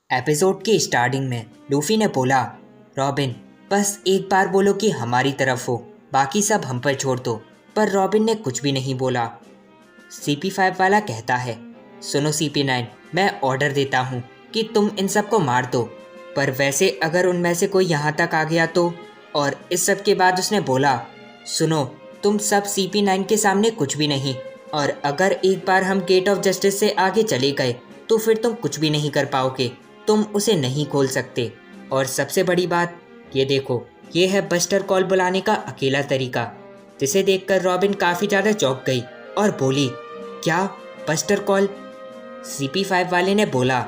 Episode की starting में Luffy ने बोला, रॉबिन बस एक बार बोलो कि हमारी तरफ हो, बाकी सब हम पर छोड़ दो। पर रॉबिन ने कुछ भी नहीं बोला। CP5 वाला कहता है, सुनो CP9, मैं ऑर्डर देता हूँ कि तुम इन सबको मार दो, पर वैसे अगर उनमें से कोई यहाँ तक आ गया तो। और इस सब के बाद उसने बोला, सुनो तुम सब CP9 के सामने कुछ भी नहीं, और अगर एक बार हम गेट ऑफ जस्टिस से आगे चले गए तो फिर तुम कुछ भी नहीं कर पाओगे, तुम उसे नहीं खोल सकते। और सबसे बड़ी बात, ये देखो, ये है बस्टर कॉल बुलाने का अकेला तरीका। जिसे देखकर रॉबिन काफ़ी ज़्यादा चौंक गई और बोली, क्या बस्टर कॉल? CP5 वाले ने बोला,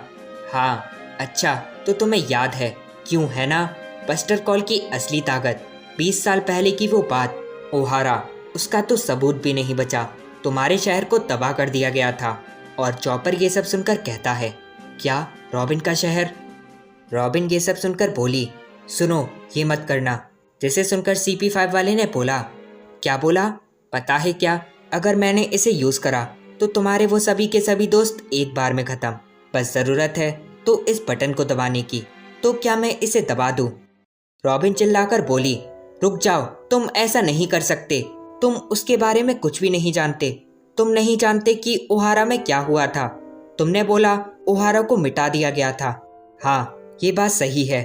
हाँ अच्छा, तो तुम्हें याद है, क्यों है ना? बस्टर कॉल की असली ताकत, 20 साल पहले की वो बात, ओहारा, उसका तो सबूत भी नहीं बचा। तुम्हारे शहर को तबाह कर दिया गया था। और चॉपर ये सब सुनकर कहता है, क्या रॉबिन का शहर? रॉबिन ये सब सुनकर बोली, सुनो ये मत करना। जिसे सुनकर CP5 वाले ने बोला, क्या बोला? पता है क्या, अगर मैंने इसे यूज़ करा तो तुम्हारे वो सभी के सभी दोस्त एक बार में ख़त्म। बस ज़रूरत है तो इस बटन को दबाने की। तो क्या मैं इसे दबा दूँ? रॉबिन चिल्लाकर बोली, रुक जाओ, तुम ऐसा नहीं कर सकते। तुम उसके बारे में कुछ भी नहीं जानते। तुम नहीं जानते कि ओहारा में क्या हुआ था। तुमने बोला ओहारा को मिटा दिया गया था। हाँ, ये बात सही है।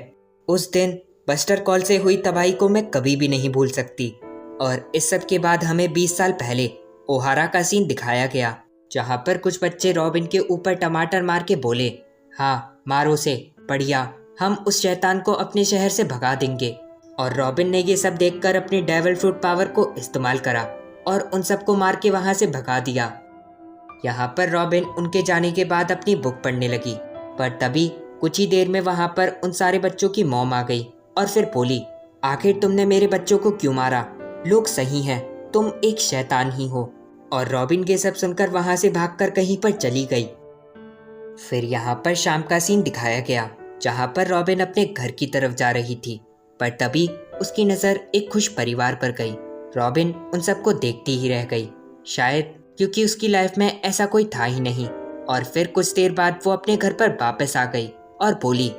उस दिन बस्टर कॉल से हुई तबाही को मैं कभी भी नहीं भूल सकती। और इस सब के बाद हमें 20 साल पहले ओहारा का सीन दिखाया गया, जहाँ पर कुछ बच्चे रॉबिन के ऊपर टमाटर मार के बोले, हाँ मारो से, बढ़िया, हम उस शैतान को अपने शहर से भगा देंगे। और रॉबिन ने ये सब देखकर अपनी डेविल फ्रूट पावर को इस्तेमाल करा और उन सबको मार के वहाँ से भगा दिया। यहाँ पर रॉबिन उनके जाने के बाद अपनी बुक पढ़ने लगी, पर तभी कुछ ही देर में वहाँ पर उन सारे बच्चों की मॉम आ गई और फिर बोली, आखिर तुमने मेरे बच्चों को क्यों मारा? लोग सही हैं, तुम एक शैतान ही हो। और रॉबिन ये सब सुनकर वहाँ से भागकर कहीं पर चली गई। फिर यहाँ पर शाम का सीन दिखाया गया, जहाँ पर रॉबिन अपने घर की तरफ जा रही थी, पर तभी उसकी नज़र एक खुश परिवार पर गई। रॉबिन उन सबको देखती ही रह गई, शायद क्योंकि उसकी लाइफ में ऐसा कोई था ही नहीं। और फिर कुछ देर बाद वो अपने घर पर वापस आ गई और बोली,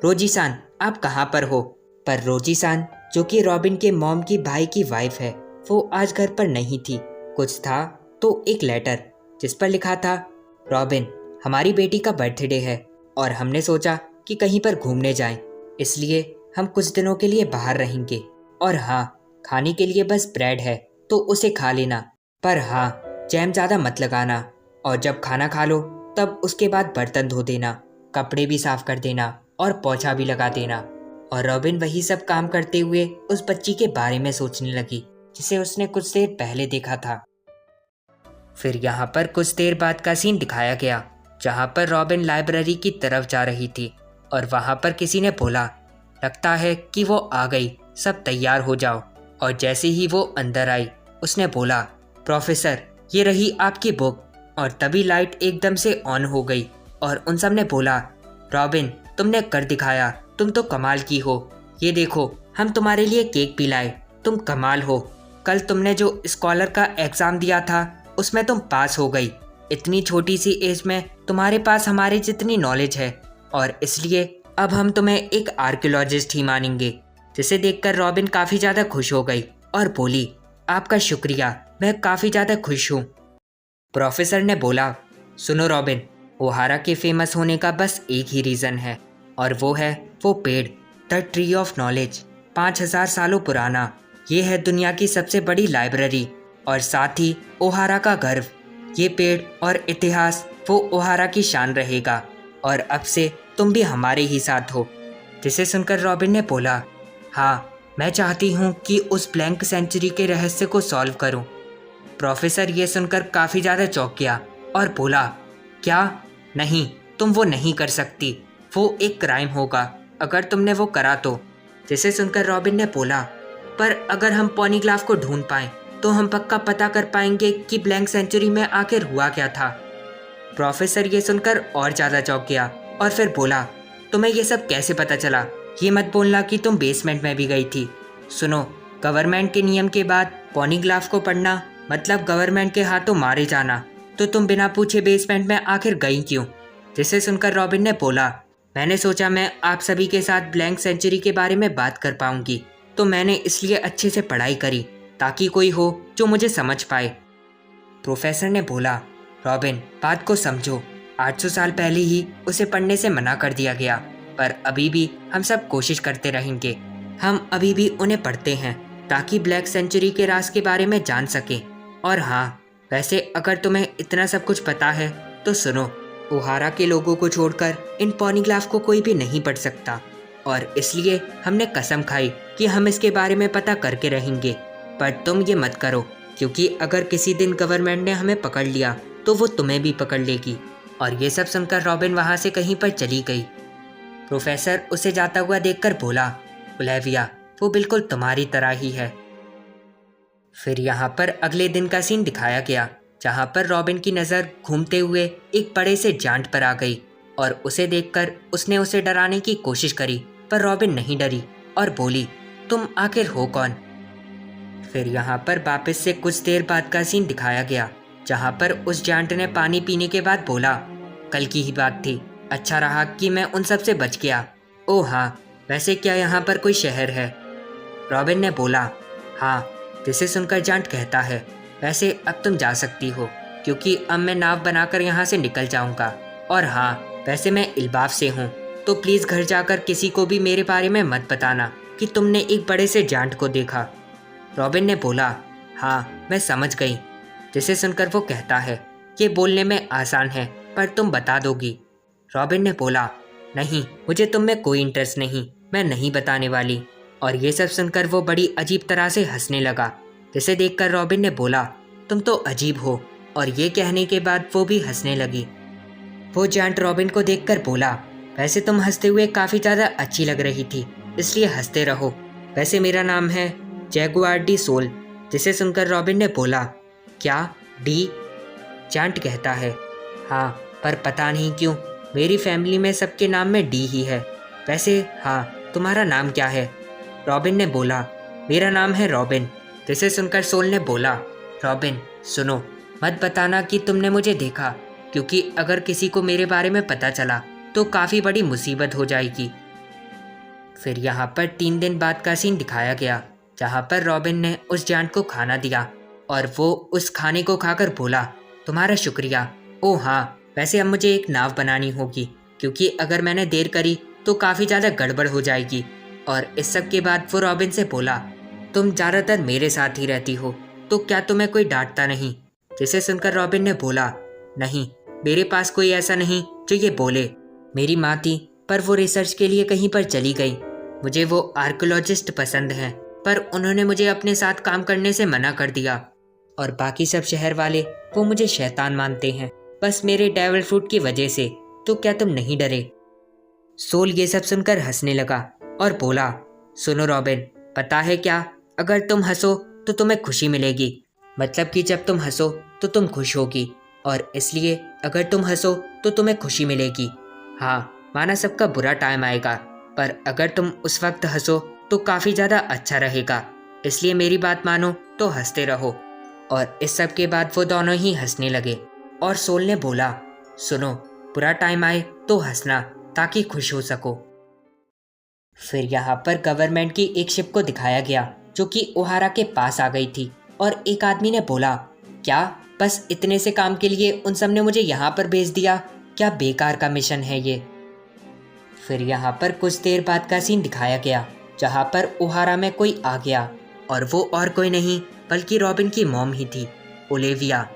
रोजी-सान, आप कहाँ पर हो? पर रोजी-सान, जो कि रॉबिन के मॉम की भाई की वाइफ है, वो आज घर पर नहीं थी। कुछ था तो एक लेटर, जिस पर लिखा था, रॉबिन, हमारी बेटी का बर्थडे है और हमने सोचा कि कहीं पर घूमने जाएं, इसलिए हम कुछ दिनों के लिए बाहर रहेंगे। और हाँ, खाने के लिए बस ब्रेड है तो उसे खा लेना, पर हाँ, जैम ज़्यादा मत लगाना। और जब खाना खा लो तब उसके बाद बर्तन धो देना, कपड़े भी साफ कर देना और पोछा भी लगा देना। और रॉबिन वही सब काम करते हुए उस बच्ची के बारे में सोचने लगी, जिसे उसने कुछ देर पहले देखा था। फिर यहाँ पर कुछ देर बाद का सीन दिखाया गया, जहाँ पर रॉबिन लाइब्रेरी की तरफ जा रही थी और वहाँ पर किसी ने बोला, लगता है कि वो आ गई, सब तैयार हो जाओ। और जैसे ही वो अंदर आई, उसने बोला, प्रोफेसर, ये रही आपकी बुक। और तभी लाइट एकदम से ऑन हो गई और उन सब ने बोला, रॉबिन, तुमने कर दिखाया, तुम तो कमाल की हो। ये देखो, हम तुम्हारे लिए केक भी लाए, तुम कमाल हो। कल तुमने जो स्कॉलर का एग्ज़ाम दिया था उसमें तुम पास हो गई। इतनी छोटी सी एज में तुम्हारे पास हमारे जितनी नॉलेज है, और इसलिए अब हम तुम्हें एक आर्कियोलॉजिस्ट ही मानेंगे। जिसे देखकर रॉबिन काफ़ी ज़्यादा खुश हो गई और बोली, आपका शुक्रिया, मैं काफ़ी ज़्यादा खुश हूँ। प्रोफेसर ने बोला, सुनो रॉबिन, ओहारा के फेमस होने का बस एक ही रीज़न है, और वो है वो पेड़, द ट्री ऑफ नॉलेज, 5000 सालों पुराना। ये है दुनिया की सबसे बड़ी लाइब्रेरी और साथ ही ओहारा का गर्व। ये पेड़ और इतिहास वो ओहारा की शान रहेगा, और अब से तुम भी हमारे ही साथ हो। जिसे सुनकर रॉबिन ने बोला, हाँ, मैं चाहती हूँ कि उस ब्लैंक सेंचुरी के रहस्य को सॉल्व करूँ। प्रोफेसर ये सुनकर काफ़ी ज़्यादा चौंक गया और बोला, क्या? नहीं, तुम वो नहीं कर सकती, वो एक क्राइम होगा अगर तुमने वो करा तो। जिसे सुनकर रॉबिन ने बोला, पर अगर हम पॉनीग्लाफ को ढूंढ पाएं तो हम पक्का पता कर पाएंगे कि ब्लैंक सेंचुरी में आखिर हुआ क्या था। प्रोफेसर ये सुनकर और ज़्यादा चौंक गया और फिर बोला, तुम्हें ये सब कैसे पता चला? ये मत बोलना कि तुम बेसमेंट में भी गई थी। सुनो, गवर्नमेंट के नियम के बाद पॉनीग्लाफ को पढ़ना मतलब गवर्नमेंट के हाथों मारे जाना, तो तुम बिना पूछे बेसमेंट में आखिर गई क्यों? जिसे सुनकर रॉबिन ने बोला, मैंने सोचा मैं आप सभी के साथ ब्लैंक सेंचुरी के बारे में बात कर पाऊंगी, तो मैंने इसलिए अच्छे से पढ़ाई करी ताकि कोई हो जो मुझे समझ पाए। प्रोफेसर ने बोला, रॉबिन, बात को समझो। 800 साल पहले ही उसे पढ़ने से मना कर दिया गया, पर अभी भी हम सब कोशिश करते रहेंगे। हम अभी भी उन्हें पढ़ते हैं ताकि ब्लैक सेंचुरी के राज के बारे में जान सकें। और हाँ, वैसे अगर तुम्हें इतना सब कुछ पता है तो सुनो, ओहारा के लोगों को छोड़कर इन पॉलीग्राफ को कोई भी नहीं पढ़ सकता, और इसलिए हमने कसम खाई कि हम इसके बारे में पता करके रहेंगे। पर तुम ये मत करो, क्योंकि अगर किसी दिन गवर्नमेंट ने हमें पकड़ लिया तो वो तुम्हें भी पकड़ लेगी। और ये सब सुनकर रॉबिन वहाँ से कहीं पर चली गई। प्रोफेसर उसे जाता हुआ देखकर बोला, ओलिविया, वो बिल्कुल तुम्हारी तरह ही है। फिर यहाँ पर अगले दिन का सीन दिखाया गया, जहाँ पर रॉबिन की नज़र घूमते हुए एक बड़े से जांट पर आ गई और उसे देखकर उसने उसे डराने की कोशिश करी, पर रॉबिन नहीं डरी और बोली, तुम आखिर हो कौन? फिर यहाँ पर वापस से कुछ देर बाद का सीन दिखाया गया, जहाँ पर उस जांट ने पानी पीने के बाद बोला, कल की ही बात थी, अच्छा रहा कि मैं उन सब से बच गया। ओह हाँ, वैसे क्या यहाँ पर कोई शहर है? रॉबिन ने बोला, हाँ। जिसे सुनकर जांट कहता है, वैसे अब तुम जा सकती हो, क्योंकि अब मैं नाव बनाकर यहाँ से निकल जाऊँगा। और हाँ, वैसे मैं इल्बाफ से हूँ, तो प्लीज़ घर जाकर किसी को भी मेरे बारे में मत बताना कि तुमने एक बड़े से जांट को देखा। रॉबिन ने बोला, हाँ, मैं समझ गई। जिसे सुनकर वो कहता है, ये बोलने में आसान है, पर तुम बता दोगी। रॉबिन ने बोला, नहीं, मुझे तुम में कोई इंटरेस्ट नहीं, मैं नहीं बताने वाली। और ये सब सुनकर वो बड़ी अजीब तरह से हंसने लगा, जिसे देखकर रॉबिन ने बोला, तुम तो अजीब हो। और ये कहने के बाद वो भी हंसने लगी। वो जांट रॉबिन को देखकर बोला, वैसे तुम हंसते हुए काफ़ी ज़्यादा अच्छी लग रही थी, इसलिए हंसते रहो। वैसे मेरा नाम है जैगुआर डी सोल। जिसे सुनकर रॉबिन ने बोला, क्या डी? जांट कहता है, हाँ, पर पता नहीं क्यों मेरी फैमिली में सबके नाम में डी ही है। वैसे हाँ, तुम्हारा नाम क्या है? रॉबिन ने बोला, मेरा नाम है रॉबिन। जिसे सुनकर सोल ने बोला, रॉबिन सुनो, मत बताना कि तुमने मुझे देखा, क्योंकि अगर किसी को मेरे बारे में पता चला तो काफ़ी बड़ी मुसीबत हो जाएगी। फिर यहाँ पर 3 दिन बाद का सीन दिखाया गया, जहाँ पर रॉबिन ने उस जांट को खाना दिया और वो उस खाने को खाकर बोला, तुम्हारा शुक्रिया। ओह हाँ, वैसे अब मुझे एक नाव बनानी होगी, क्योंकि अगर मैंने देर करी तो काफ़ी ज़्यादा गड़बड़ हो जाएगी। और इस सब के बाद वो रॉबिन से बोला, तुम ज़्यादातर मेरे साथ ही रहती हो, तो क्या तुम्हें कोई डांटता नहीं? जिसे सुनकर रॉबिन ने बोला, नहीं, मेरे पास कोई ऐसा नहीं जो ये बोले। मेरी माँ थी, पर वो रिसर्च के लिए कहीं पर चली गई। मुझे वो आर्कियोलॉजिस्ट पसंद हैं, पर उन्होंने मुझे अपने साथ काम करने से मना कर दिया। और बाकी सब शहर वाले वो मुझे शैतान मानते हैं, बस मेरे डेविल फ्रूट की वजह से। तो क्या तुम नहीं डरे? सोल ये सब सुनकर हंसने लगा और बोला, सुनो रॉबिन, पता है क्या, अगर तुम हंसो तो तुम्हें खुशी मिलेगी। मतलब कि जब तुम हंसो तो तुम खुश होगी, और इसलिए अगर तुम हंसो तो तुम्हें खुशी मिलेगी। हाँ, माना सबका बुरा टाइम आएगा, पर अगर तुम उस वक्त हंसो तो काफ़ी ज़्यादा अच्छा रहेगा। इसलिए मेरी बात मानो तो हंसते रहो। और इस सब के बाद वो दोनों ही हंसने लगे। और सोल ने बोला, सुनो, बुरा टाइम आए तो हंसना, ताकि खुश हो सको। फिर यहाँ पर गवर्नमेंट की एक शिप को दिखाया गया, जो कि ओहारा के पास आ गई थी। और एक आदमी ने बोला, क्या बस इतने से काम के लिए उन सब ने मुझे यहाँ पर भेज दिया? क्या बेकार का मिशन है ये। फिर यहाँ पर कुछ देर बाद का सीन दिखाया गया, जहाँ पर ओहारा में कोई आ गया, और वो और कोई नहीं बल्कि रॉबिन की मॉम ही थी, ओलिविया।